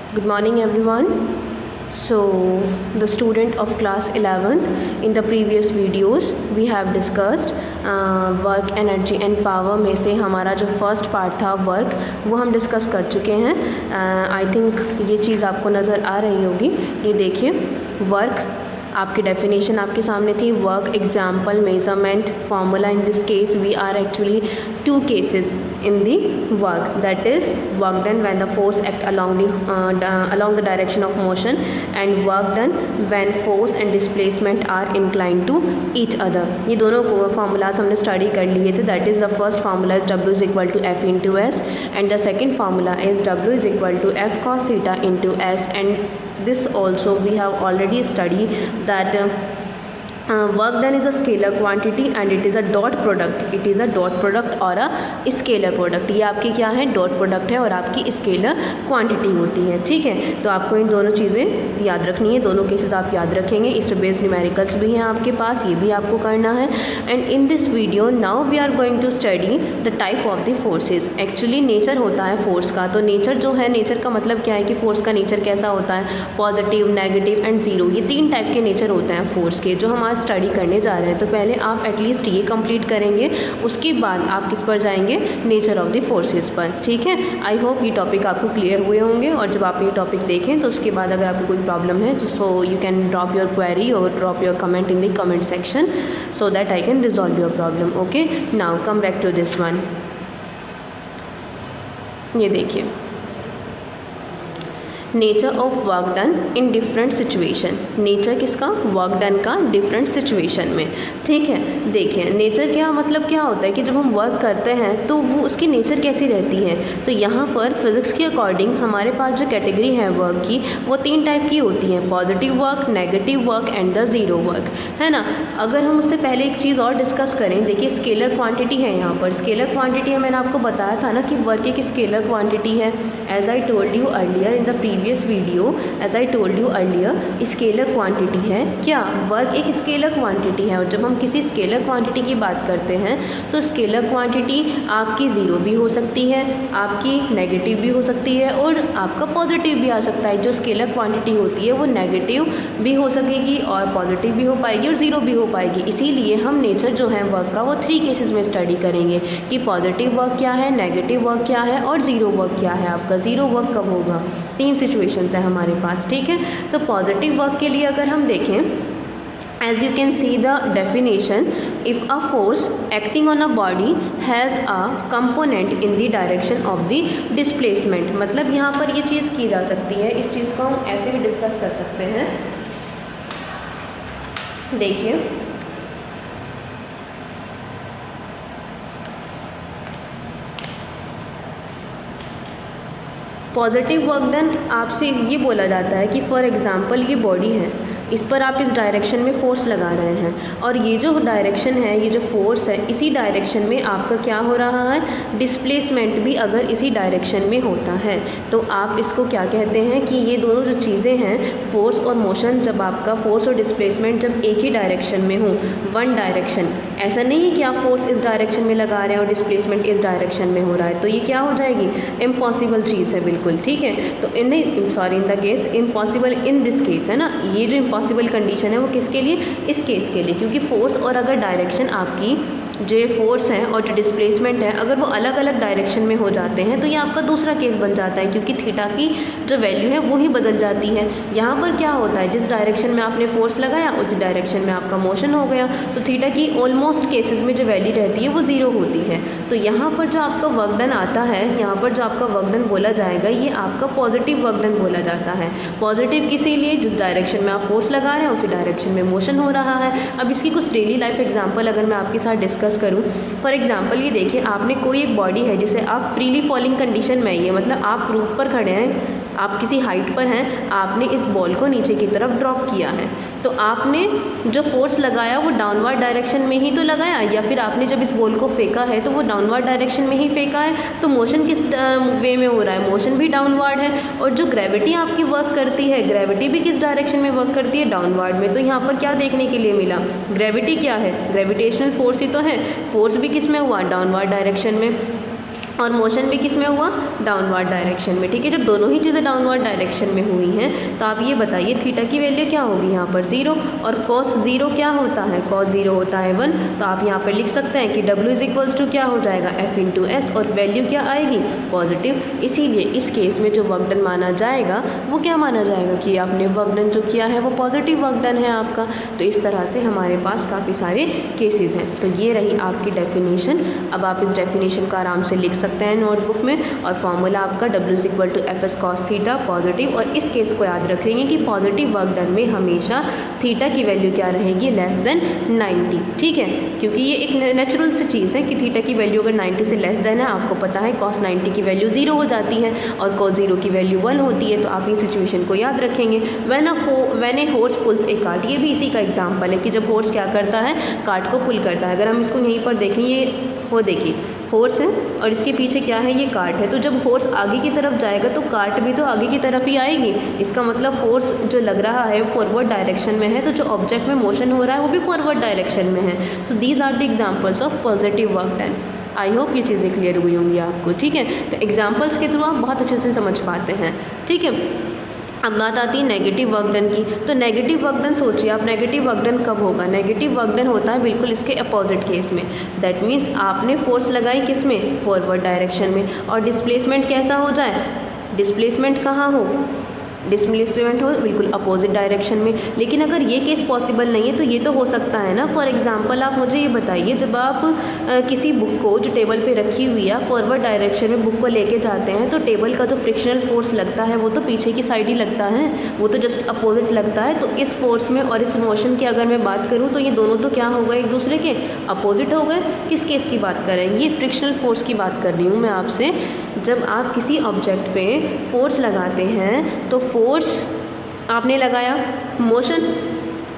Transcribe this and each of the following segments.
Good morning everyone. So the student of class 11th, in the previous videos we have discussed work energy and power में से हमारा जो first part था work, वो हम discuss कर चुके हैं। आई थिंक ये चीज़ आपको नज़र आ रही होगी। ये देखिए, वर्क आपकी डेफिनेशन आपके सामने थी। Work example measurement formula. In this case we are actually two cases in the work, that is work done when the force act along the direction of motion, and work done when force and displacement are inclined to each other। ये दोनों को formulas हमने study कर लिए थे। That is the first formula is W is equal to F into S, and the second formula is W is equal to F cos theta into S. And this also we have already study that work done is a scalar quantity and it is a dot product. It is a dot product और a scalar product. ये आपकी क्या है, dot product है और आपकी scalar quantity होती है। ठीक है, तो आपको इन दोनों चीज़ें याद रखनी है। दोनों केसेस आप याद रखेंगे। इस पर बेस्ड न्यूमेरिकल्स भी हैं आपके पास, ये भी आपको करना है। And in this video now we are going to study the type of the forces. Actually nature होता है फोर्स का, तो नेचर जो है, नेचर का मतलब क्या है कि फोर्स का नेचर कैसा होता है, पॉजिटिव, नेगेटिव एंड ज़ीरो। ये तीन टाइप के नेचर होते हैं फोर्स के, जो हम आज स्टडी करने जा रहे हैं। तो पहले आप एटलीस्ट ये कंप्लीट करेंगे, उसके बाद आप किस पर जाएंगे, नेचर ऑफ द फोर्सेस पर। ठीक है, आई होप ये टॉपिक आपको क्लियर हुए होंगे। और जब आप ये टॉपिक देखें तो उसके बाद अगर आपको कोई प्रॉब्लम है so you can drop your query और drop your comment in the comment section so that I can resolve your problem. Okay, now come back to this one. ये देखिए, nature of work done in different situation. Nature किसका, work done का different situation में। ठीक है, देखिए nature क्या मतलब क्या होता है कि जब हम वर्क करते हैं तो वो उसकी नेचर कैसी रहती है। तो यहाँ पर फिज़िक्स के अकॉर्डिंग हमारे पास जो कैटेगरी है वर्क की, वो तीन टाइप की होती है, positive work, negative work and the zero work, है ना। अगर हम उससे पहले एक चीज़ और डिस्कस करें, देखिए स्केलर क्वांटिटी है यहाँ पर। स्केलर क्वांटिटी है, मैंने आपको बताया था ना कि वर्क एक स्केलर क्वांटिटी है। As I told you earlier in the previous video, as I told you earlier, scalar quantity है क्या, वर्क एक स्केलर क्वांटिटी है। और जब हम किसी स्केलर क्वांटिटी की बात करते हैं तो स्केलर क्वांटिटी आपकी ज़ीरो भी हो सकती है, आपकी नेगेटिव भी हो सकती है और आपका पॉजिटिव भी आ सकता है। जो स्केलर क्वांटिटी होती है वो नेगेटिव भी हो सकेगी और पॉजिटिव भी हो पाएगी और ज़ीरो भी हो पाएगी। इसीलिए हम नेचर जो है वर्क का वो थ्री केसेस में स्टडी करेंगे कि पॉजिटिव वर्क क्या है, नेगेटिव वर्क क्या है और ज़ीरो वर्क क्या है। आपका ज़ीरो वर्क कब होगा, तीन सिचुएशंस है हमारे पास। ठीक है, तो पॉजिटिव वर्क के लिए अगर हम देखें, as you can see the definition, if a force acting on a body has a component in the direction of the displacement, मतलब यहाँ पर ये चीज़ की जा सकती है। इस चीज़ को हम ऐसे भी डिस्कस कर सकते हैं। देखिए, पॉजिटिव वर्क डन आपसे ये बोला जाता है कि फॉर एग्ज़ाम्पल ये बॉडी है, इस पर आप इस डायरेक्शन में फोर्स लगा रहे हैं और ये जो डायरेक्शन है, ये जो फोर्स है, इसी डायरेक्शन में आपका क्या हो रहा है, डिस्प्लेसमेंट भी अगर इसी डायरेक्शन में होता है तो आप इसको क्या कहते हैं कि ये दोनों जो चीज़ें हैं, फोर्स और मोशन, जब आपका फोर्स और डिस्प्लेसमेंट जब एक ही डायरेक्शन में हो, वन डायरेक्शन, ऐसा नहीं है कि आप फोर्स इस डायरेक्शन में लगा रहे हैं और डिस्प्लेसमेंट इस डायरेक्शन में हो रहा है, तो ये क्या हो जाएगी, इम्पॉसिबल चीज़ है बिल्कुल। ठीक है, तो in the case impossible in this case है ना, ये जो इम्पॉसिबल कंडीशन है वो किसके लिए, इस केस के लिए, क्योंकि फोर्स और अगर डायरेक्शन आपकी जो फोर्स है और जो डिस्प्लेसमेंट है अगर वो अलग अलग डायरेक्शन में हो जाते हैं तो ये आपका दूसरा केस बन जाता है, क्योंकि थीटा की जो वैल्यू है वो ही बदल जाती है। यहाँ पर क्या होता है, जिस डायरेक्शन में आपने फोर्स लगाया उस डायरेक्शन में आपका मोशन हो गया, तो थीटा की ऑलमोस्ट केसेस में जो वैल्यू रहती है वो ज़ीरो होती है। तो यहाँ पर जो आपका वर्क डन आता है, यहाँ पर जो आपका वर्क डन बोला जाएगा, ये आपका पॉजिटिव वर्क डन बोला जाता है। पॉजिटिव किसी लिए, जिस डायरेक्शन में आप फोर्स लगा रहे हैं उसी डायरेक्शन में मोशन हो रहा है। अब इसकी कुछ डेली लाइफ एग्जाम्पल अगर मैं आपके साथ डिस्कस करूं, फॉर एग्जांपल ये देखिए, आपने कोई एक बॉडी है जिसे आप फ्रीली फॉलिंग कंडीशन में है, मतलब आप रूफ पर खड़े हैं, आप किसी हाइट पर हैं, आपने इस बॉल को नीचे की तरफ ड्रॉप किया है, तो आपने जो फोर्स लगाया वो डाउनवर्ड डायरेक्शन में ही तो लगाया, या फिर आपने जब इस बॉल को फेंका है तो वो डाउनवर्ड डायरेक्शन में ही फेंका है, तो मोशन किस वे में हो रहा है, मोशन भी डाउनवर्ड है। और जो ग्रेविटी आपकी वर्क करती है, ग्रेविटी भी किस डायरेक्शन में वर्क करती है, डाउनवर्ड में। तो यहाँ पर क्या देखने के लिए मिला, ग्रेविटी क्या है, ग्रेविटेशनल फोर्स ही तो है, फोर्स भी किस में हुआ, डाउनवर्ड डायरेक्शन में। और मोशन भी किस में हुआ, डाउनवर्ड डायरेक्शन में। ठीक है, जब दोनों ही चीज़ें डाउनवर्ड डायरेक्शन में हुई हैं तो आप ये बताइए थीटा की वैल्यू क्या होगी यहाँ पर 0, और कॉस 0 क्या होता है, कॉस 0 होता है 1। तो आप यहाँ पर लिख सकते हैं कि W इज इक्वल्स टू क्या हो जाएगा, F इंटू एस, और वैल्यू क्या आएगी, पॉजिटिव। इसीलिए इस केस में जो वर्क डन माना जाएगा वो क्या माना जाएगा कि आपने वर्क डन जो किया है वो पॉजिटिव वर्क डन है आपका। तो इस तरह से हमारे पास काफ़ी सारे केसेस हैं। तो ये रही आपकी डेफिनेशन। अब आप इस डेफिनेशन को आराम से लिख सकते हैं नोटबुक में, और फॉर्मूला आपका W is equal to F S cos theta positive. और इस केस को याद रखेंगे कि पॉजिटिव वर्क डन में हमेशा थीटा की वैल्यू क्या रहेगी, लेस देन 90। ठीक है, क्योंकि ये एक नेचुरल सी चीज़ है कि थीटा की वैल्यू अगर 90 से लेस देन है, आपको पता है कॉस 90 की वैल्यू 0 हो जाती है और कॉस 0 की वैल्यू 1 होती है। तो आप इस सिचुएशन को याद रखेंगे। When a horse pulls a cart, ये भी इसी का एग्जाम्पल है कि जब हॉर्स क्या करता है, कार्ट को पुल करता है। अगर हम इसको यहीं पर देखें, ये वो देखिए हॉर्स है और इसके पीछे क्या है, ये कार्ट है। तो जब हॉर्स आगे की तरफ जाएगा तो कार्ट भी तो आगे की तरफ ही आएगी। इसका मतलब फोर्स जो लग रहा है फॉरवर्ड डायरेक्शन में है, तो जो ऑब्जेक्ट में मोशन हो रहा है वो भी फॉरवर्ड डायरेक्शन में है। So these are the examples of positive work done. I hope ये चीज़ें क्लियर हुई होंगी आपको। ठीक है, तो एग्जाम्पल्स के थ्रू आप बहुत अच्छे से समझ पाते हैं। ठीक है, अब बात आती है नेगेटिव वर्क डन की। तो नेगेटिव वर्क डन सोचिए आप, नेगेटिव वर्क डन कब होगा, नेगेटिव वर्क डन होता है बिल्कुल इसके अपोजिट केस में। दैट मीन्स आपने फोर्स लगाई किस में, फॉरवर्ड डायरेक्शन में, और डिस्प्लेसमेंट कैसा हो जाए, डिस्प्लेसमेंट कहाँ हो, डिस्प्लेसमेंट हो बिल्कुल अपोजिट डायरेक्शन में। लेकिन अगर ये केस पॉसिबल नहीं है तो ये तो हो सकता है ना। फॉर एग्जांपल आप मुझे ये बताइए, जब आप किसी बुक को जो टेबल पे रखी हुई है फॉरवर्ड डायरेक्शन में बुक को लेके जाते हैं, तो टेबल का जो फ्रिक्शनल फोर्स लगता है वो तो पीछे की साइड ही लगता है, वो तो जस्ट अपोजिट लगता है। तो इस फोर्स में और इस मोशन की अगर मैं बात करूँ तो ये दोनों तो क्या हो गए, एक दूसरे के अपोजिट हो गए। किस केस की बात कर रहे हैं, ये फ्रिक्शनल फोर्स की बात कर रही हूँ मैं आपसे। जब आप किसी ऑब्जेक्ट पे फोर्स लगाते हैं तो फोर्स आपने लगाया, मोशन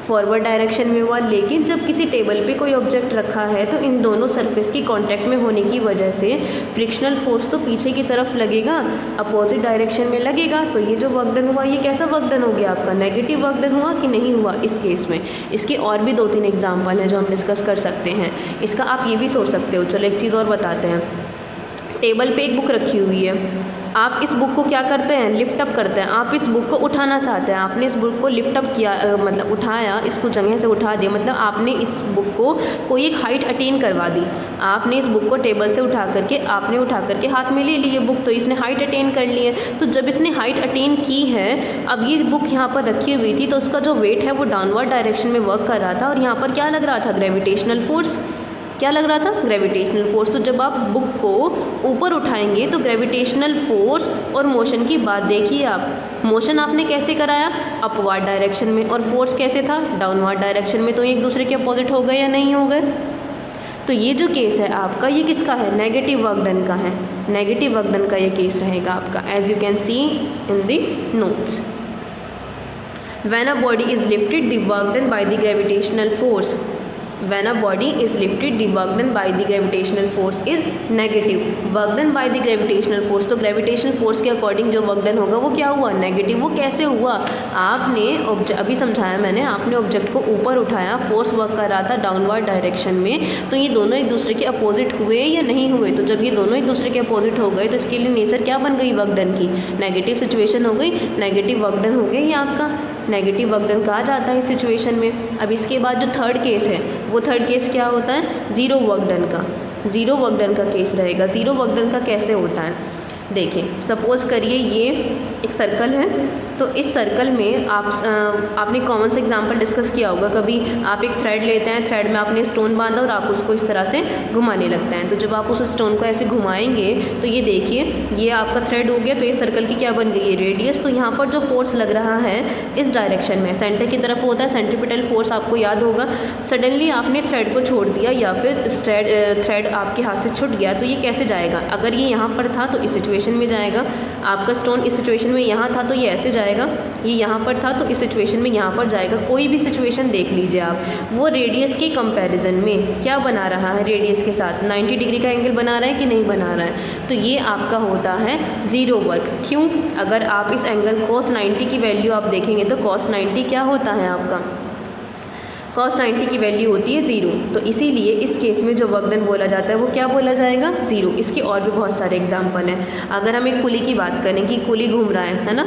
फॉरवर्ड डायरेक्शन में हुआ। लेकिन जब किसी टेबल पे कोई ऑब्जेक्ट रखा है तो इन दोनों सरफेस की कांटेक्ट में होने की वजह से फ्रिक्शनल फोर्स तो पीछे की तरफ लगेगा, अपोजिट डायरेक्शन में लगेगा। तो ये जो वर्क डन हुआ ये कैसा वर्क डन हो गया आपका, नेगेटिव वर्क डन हुआ कि नहीं हुआ इस केस में। इसके और भी 2-3 एग्जाम्पल हैं जो हम डिस्कस कर सकते हैं। इसका आप ये भी सोच सकते हो। चलो एक चीज़ और बताते हैं। टेबल पे एक बुक रखी हुई है, आप इस बुक को क्या करते हैं, लिफ्ट अप करते हैं। आप इस बुक को उठाना चाहते हैं, आपने इस बुक को लिफ्ट अप किया, मतलब उठाया, इसको जगह से उठा दिया, मतलब आपने इस बुक को कोई एक हाइट अटेन करवा दी। आपने इस बुक को टेबल से उठा करके हाथ में ले ली ये बुक, तो इसने हाइट अटेन कर ली है। तो जब इसने हाइट अटेन की है, अब ये बुक यहाँ पर रखी हुई थी तो उसका जो वेट है वो डाउनवर्ड डायरेक्शन में वर्क कर रहा था, और यहाँ पर क्या लग रहा था, ग्रेविटेशनल फोर्स। क्या लग रहा था, ग्रेविटेशनल फोर्स। तो जब आप बुक को ऊपर उठाएंगे तो ग्रेविटेशनल फोर्स और मोशन की बात देखिए आप। मोशन आपने कैसे कराया, अपवर्ड डायरेक्शन में, और फोर्स कैसे था, डाउनवर्ड डायरेक्शन में। तो ये एक दूसरे के अपोजिट हो गए या नहीं हो गए। तो ये जो केस है आपका, ये किसका है, नेगेटिव वर्क डन का है। नेगेटिव वर्क डन का ये केस रहेगा आपका, as you can see in the notes. When a body is lifted, the work done by the gravitational force. When a body is lifted, the work done by the gravitational force is negative. Work done by the gravitational force, तो gravitational force के according जो work done होगा वो क्या हुआ, negative. वो कैसे हुआ, आपने अभी समझाया मैंने, आपने ऑब्जेक्ट को ऊपर उठाया, फोर्स वर्क कर रहा था डाउनवर्ड डायरेक्शन में, तो ये दोनों एक दूसरे के अपोजिट हुए या नहीं हुए। तो जब ये दोनों एक दूसरे के अपोजिट हो गए तो इसके लिए नेचर क्या बन गई वर्क डन की, नेगेटिव सिचुएशन हो गई, नेगेटिव वर्क डन हो गई। ये आपका नेगेटिव वर्क डन कहा जाता है इस सिचुएशन में। अब इसके बाद जो थर्ड केस है, वो थर्ड केस क्या होता है, ज़ीरो वर्क डन का। ज़ीरो वर्क डन का केस रहेगा। ज़ीरो वर्क डन का कैसे होता है, देखिए सपोज़ करिए ये एक सर्कल है, तो इस सर्कल में आपने कॉमन से एग्जांपल डिस्कस किया होगा कभी। आप एक थ्रेड लेते हैं, थ्रेड में आपने स्टोन बांधा और आप उसको इस तरह से घुमाने लगते हैं। तो जब आप उस स्टोन को ऐसे घुमाएंगे तो ये देखिए ये आपका थ्रेड हो गया। तो इस सर्कल की क्या बन गई है, रेडियस। तो यहाँ पर जो फोर्स लग रहा है इस डायरेक्शन में सेंटर की तरफ होता है, सेंट्रीपिटल फोर्स आपको याद होगा। सडनली आपने थ्रेड को छोड़ दिया या फिर थ्रेड आपके हाथ से छूट गया, तो ये कैसे जाएगा, अगर ये यहाँ पर था तो इस सिचुएशन में जाएगा, आपका स्टोन इस सिचुएशन में यहाँ था तो ये ऐसे जाएगा, ये यहाँ पर था तो इस सिचुएशन में यहाँ पर जाएगा। कोई भी सिचुएशन देख लीजिए आप, वो रेडियस के कंपैरिजन में क्या बना रहा है, रेडियस के साथ 90 डिग्री का एंगल बना रहा है कि नहीं बना रहा है। तो ये आपका होता है ज़ीरो वर्क। क्यों, अगर आप इस एंगल cos 90 की वैल्यू आप देखेंगे तो cos 90 क्या होता है आपका, cos 90 की वैल्यू होती है 0, तो इसीलिए इस केस में जो वर्क डन बोला जाता है वो क्या बोला जाएगा, 0। इसके और भी बहुत सारे एग्जाम्पल हैं। अगर हम एक कुली की बात करें कि कुली घूम रहा है ना,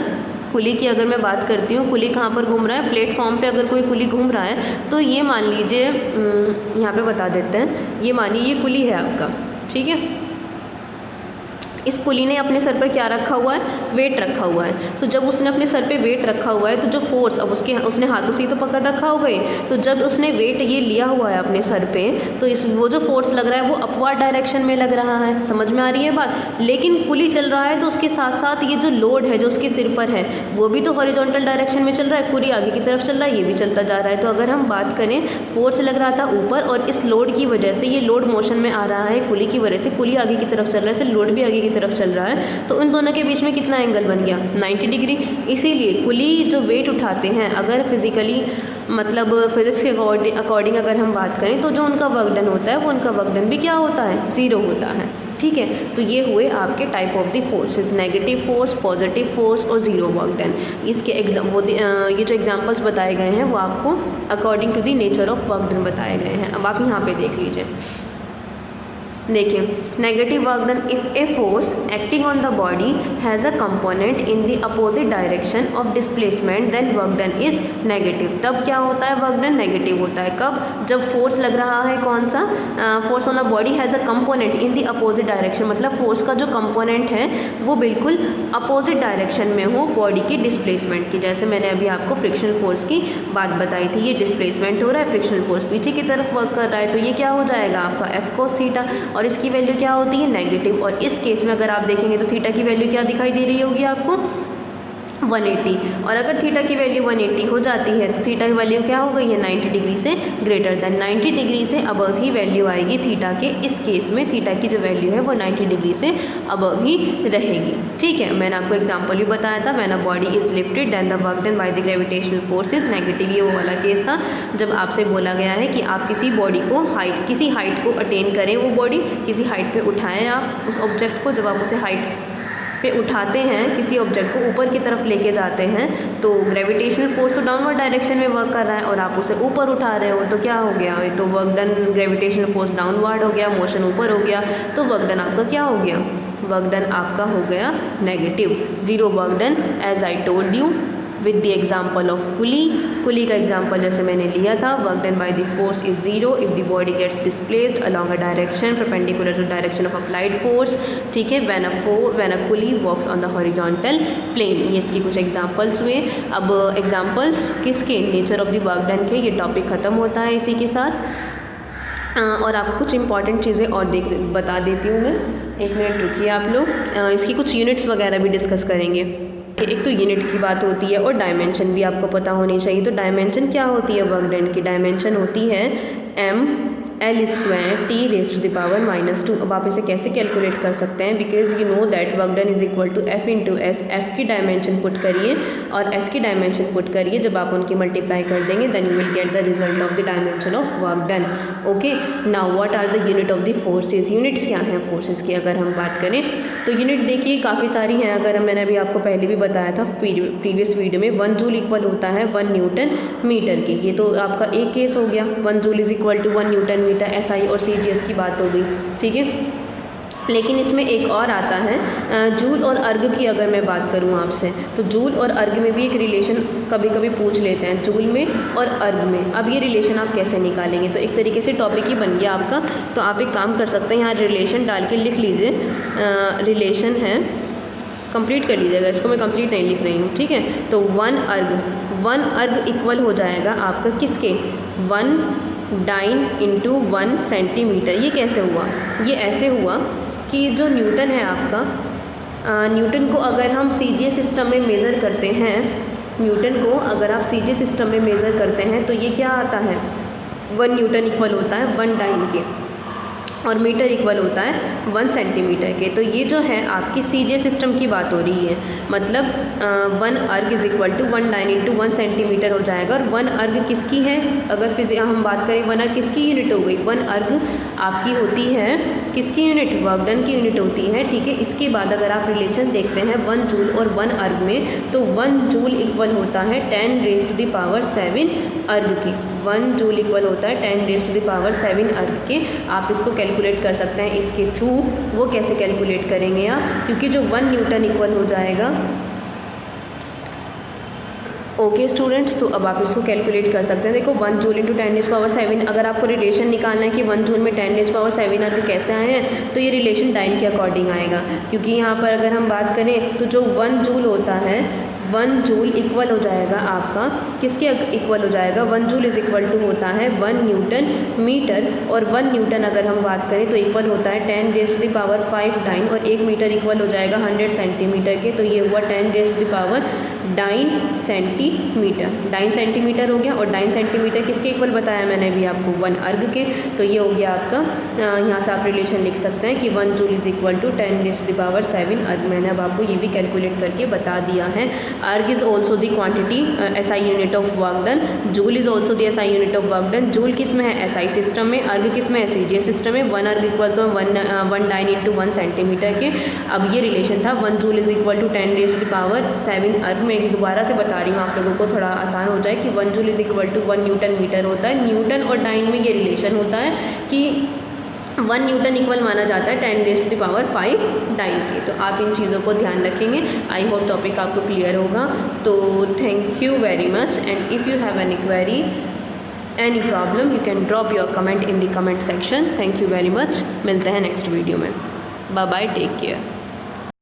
कुली की अगर मैं बात करती हूँ, कुली कहाँ पर घूम रहा है, प्लेटफॉर्म पे अगर कोई कुली घूम रहा है तो ये मान लीजिए, यहाँ पे बता देते हैं, ये मानिए ये कुली है आपका, ठीक है। इस कुली ने अपने सर पर क्या रखा हुआ है, वेट रखा हुआ है। तो जब उसने अपने सर पे वेट रखा हुआ है तो जो फोर्स, अब उसने हाथों से ही तो पकड़ रखा होगा ही, तो जब उसने वेट ये लिया हुआ है अपने सर पे तो वो जो फोर्स लग रहा है वो अपवर्ड डायरेक्शन में लग रहा है, समझ में आ रही है बात। लेकिन कुली चल रहा है तो उसके साथ साथ ये जो लोड है जो उसके सिर पर है वो भी तो हॉरिजॉन्टल डायरेक्शन में चल रहा है, कुली आगे की तरफ चल रहा है, ये भी चलता जा रहा है। तो अगर हम बात करें, फोर्स लग रहा था ऊपर और इस लोड की वजह से, ये लोड मोशन में आ रहा है कुली की वजह से, कुली आगे की तरफ चल रहा है, इससे लोड भी आगे की तरफ चल रहा है, तो उन दोनों के बीच में कितना एंगल बन गया, 90 डिग्री। इसीलिए कुली जो वेट उठाते हैं, अगर फिजिकली मतलब फिजिक्स के अकॉर्डिंग अगर हम बात करें तो जो उनका वर्क डन होता है वो उनका वर्क डन भी क्या होता है, 0 होता है, ठीक है। तो ये हुए आपके type of the forces, negative force, positive force और 0 वर्क डन। इसके ये जो एग्जांपल्स बताए गए हैं वो आपको according to the nature of work done बताए गए हैं। अब आप यहाँ पे देख लीजिए, देखिए, negative work done, if a force acting on the body has a component in the opposite direction of displacement then work done is negative. तब क्या होता है, वर्क डन नेगेटिव होता है। कब, जब फोर्स लग रहा है, कौन सा, force on the body has a component in the opposite direction, मतलब फोर्स का जो कंपोनेंट है वो बिल्कुल अपोजिट डायरेक्शन में हो बॉडी की डिस्प्लेसमेंट की। जैसे मैंने अभी आपको फ्रिक्शनल फोर्स की बात बताई थी, ये डिस्प्लेसमेंट हो रहा है, फ्रिक्शनल फोर्स पीछे की तरफ वर्क कर रहा है, तो ये क्या हो जाएगा आपका F cos थीटा, और इसकी वैल्यू क्या होती है, नेगेटिव। और इस केस में अगर आप देखेंगे तो थीटा की वैल्यू क्या दिखाई दे रही होगी आपको, 180। और अगर थीटा की वैल्यू 180 हो जाती है तो थीटा की वैल्यू क्या हो गई है, 90 डिग्री से ग्रेटर देन, 90 डिग्री से अबव ही वैल्यू आएगी थीटा के। इस केस में थीटा की जो वैल्यू है वो 90 डिग्री से अबव ही रहेगी, ठीक है। मैंने आपको एग्जांपल भी बताया था, when a body is lifted then the work done by the gravitational force is negative. ये वो वाला केस था जब आपसे बोला गया है कि आप किसी बॉडी को किसी हाइट को अटेन करें, वो बॉडी किसी हाइट पर उठाएँ आप उस ऑब्जेक्ट को। जब आप उसे हाइट पे उठाते हैं, किसी ऑब्जेक्ट को ऊपर की तरफ लेके जाते हैं, तो ग्रेविटेशनल फोर्स तो डाउनवर्ड डायरेक्शन में वर्क कर रहा है और आप उसे ऊपर उठा रहे हो, तो क्या हो गया, तो work done, gravitational force downward हो गया, मोशन ऊपर हो गया, तो वर्क डन आपका क्या हो गया, वर्क डन आपका हो गया negative, 0 work done, as I told you with the example of coolie. Coolie का एग्जाम्पल जैसे मैंने लिया था, work done by the force is 0 if the body gets displaced along a direction perpendicular to direction of applied force, ठीक है। When a coolie walks on the horizontal plane. ये इसकी कुछ एग्जाम्पल्स हुए। अब एग्जाम्पल्स किसके, nature of the work done के। ये टॉपिक ख़त्म होता है इसी के साथ। और आपको कुछ इंपॉर्टेंट चीज़ें और बता देती हूँ मैं, 1 मिनट रुकिए आप लोग। इसकी कुछ यूनिट्स वगैरह भी डिस्कस करेंगे। एक तो यूनिट की बात होती है और डायमेंशन भी आपको पता होनी चाहिए। तो डायमेंशन क्या होती है, वर्क डन की डायमेंशन होती है ml² t⁻⁻²। अब आप इसे कैसे कैलकुलेट कर सकते हैं, because you know that work done is equal to F into S. F की डायमेंशन पुट करिए और एस की डायमेंशन पुट करिए, जब आप उनकी मल्टीप्लाई कर देंगे then you will get the result of the dimension of work done. Okay, now what are the unit of the forces. Units क्या हैं फोर्सेज की अगर हम बात करें तो यूनिट देखिए काफ़ी सारी हैं। अगर मैंने अभी आपको पहले भी बताया था प्रीवियस वीडियो में, 1 जूल इक्वल होता है 1 न्यूटन मीटर की। ये तो आपका एक केस हो गया, 1 joule is equal to 1 newton metre, SI और CGS की बात हो गई, ठीक है। लेकिन इसमें एक और आता है जूल और अर्ग की। अगर मैं बात करूँ आपसे तो जूल और अर्ग में भी एक रिलेशन कभी कभी पूछ लेते हैं, जूल में और अर्ग में। अब ये रिलेशन आप कैसे निकालेंगे, तो एक तरीके से टॉपिक ही बन गया आपका। तो आप एक काम कर सकते हैं, यहाँ रिलेशन डाल के लिख लीजिए, रिलेशन है, कंप्लीट कर लीजिएगा इसको, मैं कंप्लीट नहीं लिख रही हूँ, ठीक है। तो 1 अर्ग इक्वल हो जाएगा आपका किसके, 1 डाइन इंटू 1 सेंटीमीटर। ये कैसे हुआ, ये ऐसे हुआ कि जो न्यूटन है आपका, न्यूटन को अगर हम CGS सिस्टम में मेज़र करते हैं, न्यूटन को अगर आप CGS सिस्टम में मेज़र करते हैं तो ये क्या आता है, 1 न्यूटन इक्वल होता है 1 डाइन के, और मीटर इक्वल होता है 1 सेंटीमीटर के। तो ये जो है आपकी CGS सिस्टम की बात हो रही है, मतलब 1 erg is equal to 1 dyne into 1 centimetre हो जाएगा। और 1 अर्ग किसकी है, अगर फिर हम बात करें 1 अर्ग किसकी यूनिट हो गई, 1 अर्ग आपकी होती है किसकी यूनिट, वर्क डन की यूनिट होती है, ठीक है। इसके बाद अगर आप रिलेशन देखते हैं 1 जूल और 1 अर्ग में, तो 1 जूल इक्वल होता है 10⁻⁷ अर्ग के। 1 जूल इक्वल होता है 10⁻⁷ अर्ग के। आप इसको कैलकुलेट कर सकते हैं इसके थ्रू। वो कैसे कैलकुलेट करेंगे आप, क्योंकि जो 1 न्यूटन इक्वल हो जाएगा, ओके स्टूडेंट्स, तो अब आप इसको कैलकुलेट कर सकते हैं। देखो 1 जूल इंटू 10⁻⁷, अगर आपको रिलेशन निकालना है कि 1 जूल में 10⁻⁷ अर्ग कैसे आए हैं, तो ये रिलेशन डाइन के अकॉर्डिंग आएगा। क्योंकि यहाँ पर अगर हम बात करें तो जो 1 जूल होता है, 1 जूल इक्वल हो जाएगा आपका किसके इक्वल हो जाएगा, 1 जूल इज इक्वल टू होता है 1 न्यूटन मीटर, और 1 न्यूटन अगर हम बात करें तो इक्वल होता है 10⁵ डाइन, और 1 मीटर इक्वल हो जाएगा 100 सेंटीमीटर के। तो ये हुआ 10⁻⁹ सेंटीमीटर। 9 सेंटीमीटर हो गया, और 9 सेंटीमीटर किसके इक्वल बताया मैंने अभी आपको, 1 अर्ग के। तो ये हो गया आपका, यहाँ से आप रिलेशन लिख सकते हैं कि 1 जूल इज इक्वल टू 10⁻⁷ अर्ग। मैंने अब आपको ये भी कैलकुलेट करके बता दिया है। अर्ग is also the quantity SI unit of work done, joule is also the SI unit of work done. Joule किस में है, SI सिस्टम में, अर्ग किस में है, CGS सिस्टम में। 1 अर्ग इक्वल तो 1 डाइन इंटू 1 सेंटीमीटर के। अब ये रिलेशन था 1 जूल इज इक्वल टू 10⁻⁷ अर्ग। मैं दोबारा से बता रही हूँ आप लोगों को, थोड़ा आसान हो जाए, कि 1 joule is equal to 1 newton metre होता है। न्यूटन और डाइन में ये रिलेशन होता है कि 1 न्यूटन इक्वल माना जाता है 10⁵ डाइन के। तो आप इन चीज़ों को ध्यान रखेंगे। आई होप टॉपिक आपको क्लियर होगा। तो thank you very much, and if you have any query, any problem, you can drop your comment in the comment section. Thank you very much. मिलते हैं नेक्स्ट वीडियो में। Bye bye, take care.